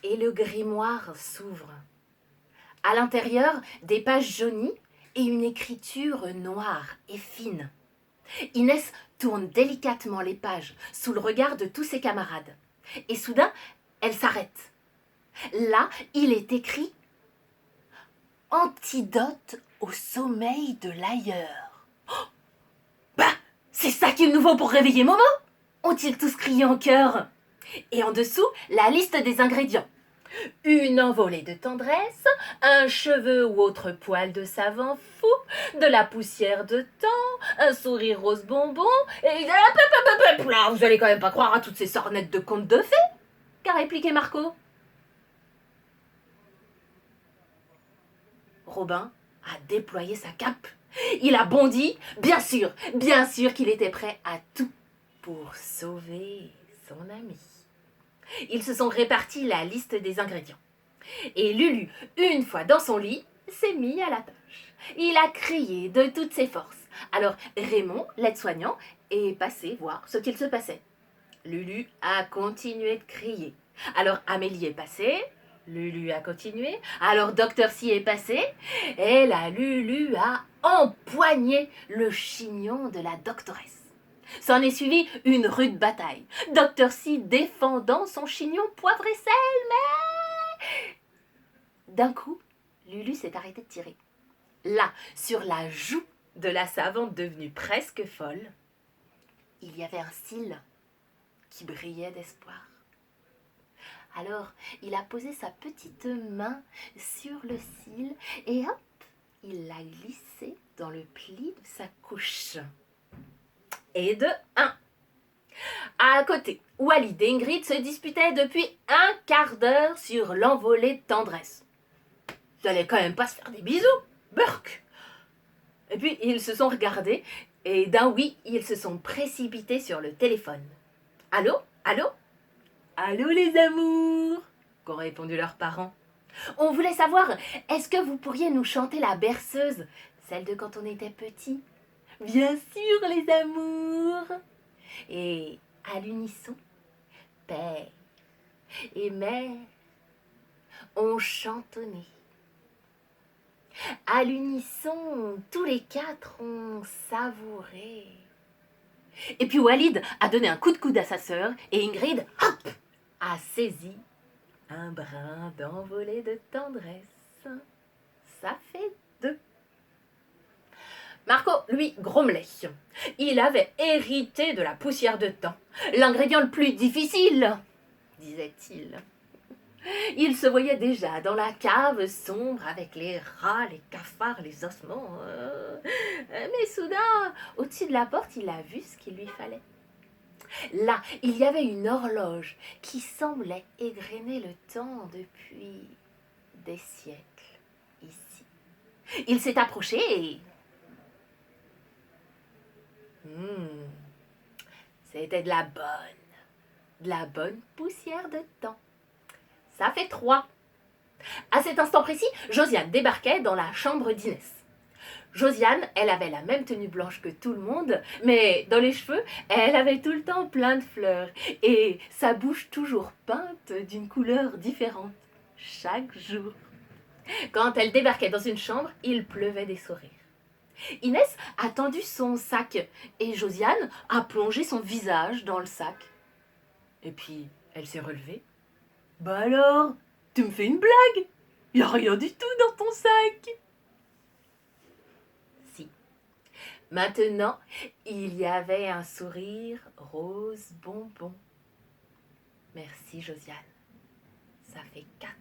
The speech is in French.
et le grimoire s'ouvre. À l'intérieur, des pages jaunies et une écriture noire et fine. Inès tourne délicatement les pages sous le regard de tous ses camarades. Et soudain, elle s'arrête. Là, il est écrit « Antidote au sommeil de l'ailleurs ». Bah, c'est ça qu'il nous faut pour réveiller Momo, ont-ils tous crié en chœur. Et en dessous, la liste des ingrédients. Une envolée de tendresse, un cheveu ou autre poil de savant fou, de la poussière de temps, un sourire rose bonbon, et... Là, vous allez quand même pas croire à toutes ces sornettes de contes de fées, qu'a répliqué Marco. Robin a déployé sa cape. Il a bondi, bien sûr qu'il était prêt à tout pour sauver son ami. Ils se sont répartis la liste des ingrédients. Et Lulu, une fois dans son lit, s'est mis à la tâche. Il a crié de toutes ses forces. Alors Raymond, l'aide-soignant, est passé voir ce qu'il se passait. Lulu a continué de crier. Alors Amélie est passée, Lulu a continué. Alors Docteur Sy est passé, et la Lulu a empoigné le chignon de la doctoresse. S'en est suivi une rude bataille. Docteur Sy défendant son chignon poivre et sel, mais... D'un coup, Lulu s'est arrêtée de tirer. Là, sur la joue de la savante devenue presque folle, il y avait un cil qui brillait d'espoir. Alors, il a posé sa petite main sur le cil et hop, il l'a glissé dans le pli de sa couche. Et de 1. À côté, Walid et Ingrid se disputaient depuis un quart d'heure sur l'envolée de tendresse. Vous allez quand même pas se faire des bisous, Burk. Et puis, ils se sont regardés et d'un oui, ils se sont précipités sur le téléphone. Allô? Allô? Allô les amours, qu'ont répondu leurs parents. On voulait savoir, est-ce que vous pourriez nous chanter la berceuse, celle de quand on était petit? Bien sûr les amours. Et à l'unisson, père et mère ont chantonné. À l'unisson, tous les quatre ont savouré. Et puis Walid a donné un coup de coude à sa sœur et Ingrid, hop, a saisi un brin d'envolée de tendresse. Ça fait 2. Marco, lui, grommelait. Il avait hérité de la poussière de temps, l'ingrédient le plus difficile, disait-il. Il se voyait déjà dans la cave sombre avec les rats, les cafards, les ossements. Mais soudain, au-dessus de la porte, il a vu ce qu'il lui fallait. Là, il y avait une horloge qui semblait égrener le temps depuis des siècles ici. Il s'est approché et... c'était de la bonne poussière de temps. Ça fait 3. À cet instant précis, Josiane débarquait dans la chambre d'Inès. Josiane, elle avait la même tenue blanche que tout le monde, mais dans les cheveux, elle avait tout le temps plein de fleurs et sa bouche toujours peinte d'une couleur différente chaque jour. Quand elle débarquait dans une chambre, il pleuvait des sourires. Inès a tendu son sac et Josiane a plongé son visage dans le sac. Et puis, elle s'est relevée. « Bah alors, tu me fais une blague? Y a rien du tout dans ton sac !» Si. Maintenant, il y avait un sourire rose bonbon. Merci Josiane. Ça fait 4.